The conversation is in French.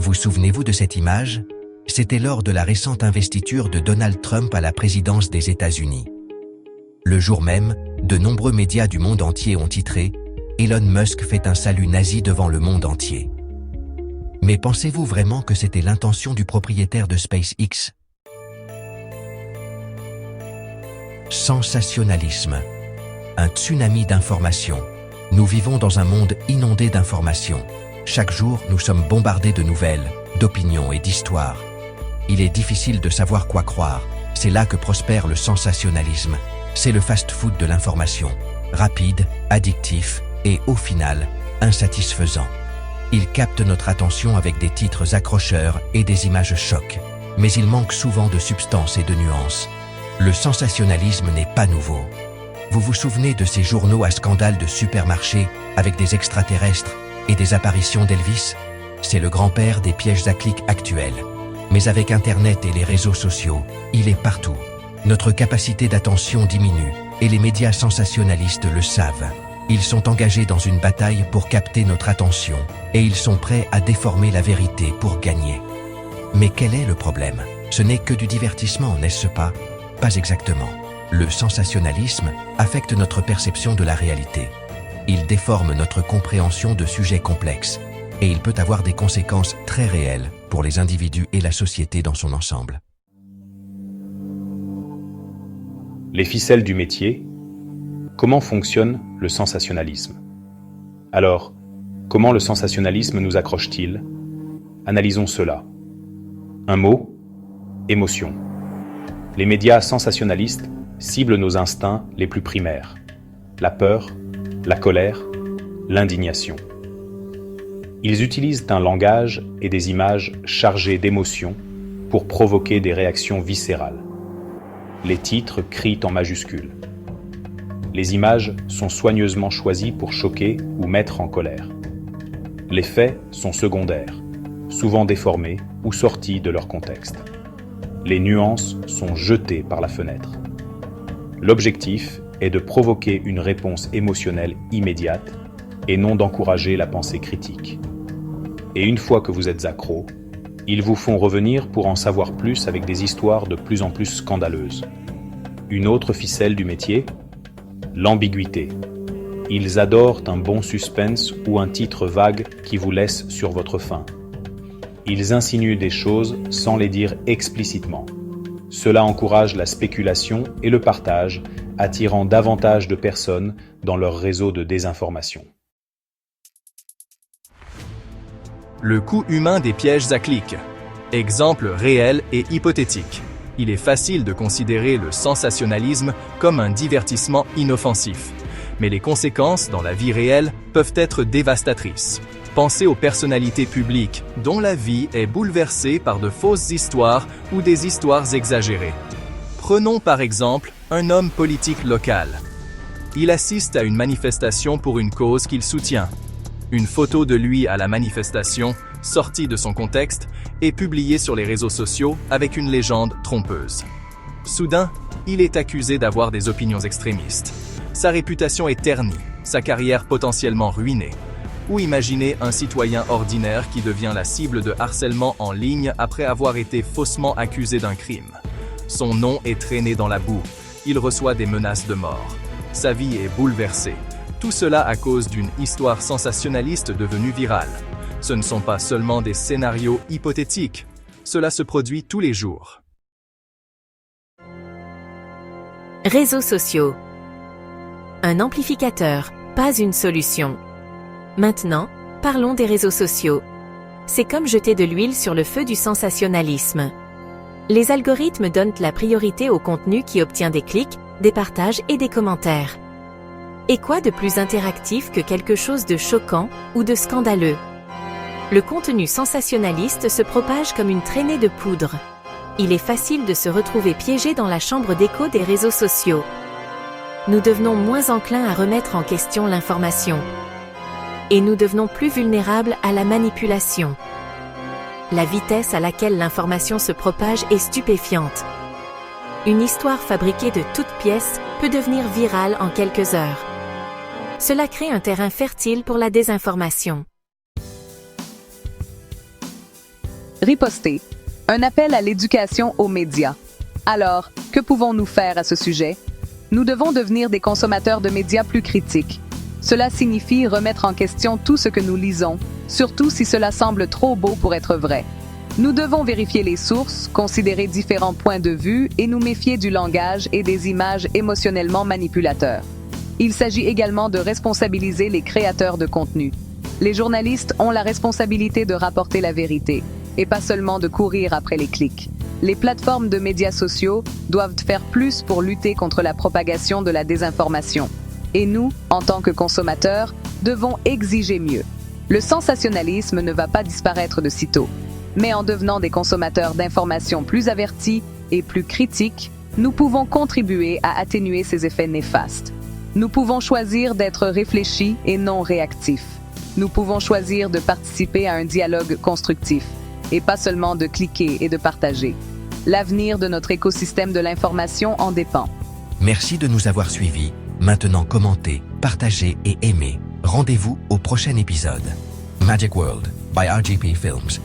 Vous souvenez-vous de cette image? C'était lors de la récente investiture de Donald Trump à la présidence des États-Unis. Le jour même, de nombreux médias du monde entier ont titré « Elon Musk fait un salut nazi devant le monde entier ». Mais pensez-vous vraiment que c'était l'intention du propriétaire de SpaceX? Sensationnalisme. Un tsunami d'informations. Nous vivons dans un monde inondé d'informations. Chaque jour, nous sommes bombardés de nouvelles, d'opinions et d'histoires. Il est difficile de savoir quoi croire. C'est là que prospère le sensationnalisme. C'est le fast-food de l'information. Rapide, addictif et, au final, insatisfaisant. Il capte notre attention avec des titres accrocheurs et des images chocs. Mais il manque souvent de substance et de nuances. Le sensationnalisme n'est pas nouveau. Vous vous souvenez de ces journaux à scandale de supermarchés avec des extraterrestres et des apparitions d'Elvis? C'est le grand-père des pièges à clics actuels. Mais avec Internet et les réseaux sociaux, il est partout. Notre capacité d'attention diminue et les médias sensationnalistes le savent. Ils sont engagés dans une bataille pour capter notre attention et ils sont prêts à déformer la vérité pour gagner. Mais quel est le problème? Ce n'est que du divertissement, n'est-ce pas? Pas exactement. Le sensationnalisme affecte notre perception de la réalité. Il déforme notre compréhension de sujets complexes et il peut avoir des conséquences très réelles pour les individus et la société dans son ensemble. Les ficelles du métier. Comment fonctionne le sensationnalisme? Alors, comment le sensationnalisme nous accroche-t-il? Analysons cela. Un mot, émotion. Les médias sensationnalistes ciblent nos instincts les plus primaires. La peur, la colère, l'indignation. Ils utilisent un langage et des images chargées d'émotions pour provoquer des réactions viscérales. Les titres crient en majuscules. Les images sont soigneusement choisies pour choquer ou mettre en colère. Les faits sont secondaires, souvent déformés ou sortis de leur contexte. Les nuances sont jetées par la fenêtre. L'objectif est de provoquer une réponse émotionnelle immédiate et non d'encourager la pensée critique. Et une fois que vous êtes accro, ils vous font revenir pour en savoir plus avec des histoires de plus en plus scandaleuses. Une autre ficelle du métier, l'ambiguïté. Ils adorent un bon suspense ou un titre vague qui vous laisse sur votre faim. Ils insinuent des choses sans les dire explicitement. Cela encourage la spéculation et le partage, attirant davantage de personnes dans leur réseau de désinformation. Le coût humain des pièges à clics. Exemple réel et hypothétique. Il est facile de considérer le sensationnalisme comme un divertissement inoffensif. Mais les conséquences dans la vie réelle peuvent être dévastatrices. Pensez aux personnalités publiques dont la vie est bouleversée par de fausses histoires ou des histoires exagérées. Prenons par exemple un homme politique local. Il assiste à une manifestation pour une cause qu'il soutient. Une photo de lui à la manifestation, sortie de son contexte, est publiée sur les réseaux sociaux avec une légende trompeuse. Soudain, il est accusé d'avoir des opinions extrémistes. Sa réputation est ternie, sa carrière potentiellement ruinée. Ou imaginez un citoyen ordinaire qui devient la cible de harcèlement en ligne après avoir été faussement accusé d'un crime. Son nom est traîné dans la boue. Il reçoit des menaces de mort. Sa vie est bouleversée. Tout cela à cause d'une histoire sensationnaliste devenue virale. Ce ne sont pas seulement des scénarios hypothétiques. Cela se produit tous les jours. Réseaux sociaux. Un amplificateur, pas une solution. Maintenant, parlons des réseaux sociaux. C'est comme jeter de l'huile sur le feu du sensationnalisme. Les algorithmes donnent la priorité au contenu qui obtient des clics, des partages et des commentaires. Et quoi de plus interactif que quelque chose de choquant ou de scandaleux? Le contenu sensationnaliste se propage comme une traînée de poudre. Il est facile de se retrouver piégé dans la chambre d'écho des réseaux sociaux. Nous devenons moins enclins à remettre en question l'information. Et nous devenons plus vulnérables à la manipulation. La vitesse à laquelle l'information se propage est stupéfiante. Une histoire fabriquée de toutes pièces peut devenir virale en quelques heures. Cela crée un terrain fertile pour la désinformation. Riposter. Un appel à l'éducation aux médias. Alors, que pouvons-nous faire à ce sujet? Nous devons devenir des consommateurs de médias plus critiques. Cela signifie remettre en question tout ce que nous lisons, surtout si cela semble trop beau pour être vrai. Nous devons vérifier les sources, considérer différents points de vue et nous méfier du langage et des images émotionnellement manipulateurs. Il s'agit également de responsabiliser les créateurs de contenu. Les journalistes ont la responsabilité de rapporter la vérité, et pas seulement de courir après les clics. Les plateformes de médias sociaux doivent faire plus pour lutter contre la propagation de la désinformation. Et nous, en tant que consommateurs, devons exiger mieux. Le sensationnalisme ne va pas disparaître de sitôt. Mais en devenant des consommateurs d'informations plus avertis et plus critiques, nous pouvons contribuer à atténuer ces effets néfastes. Nous pouvons choisir d'être réfléchis et non réactifs. Nous pouvons choisir de participer à un dialogue constructif, et pas seulement de cliquer et de partager. L'avenir de notre écosystème de l'information en dépend. Merci de nous avoir suivis. Maintenant commentez, partagez et aimez. Rendez-vous au prochain épisode. Magic World by RGP Films.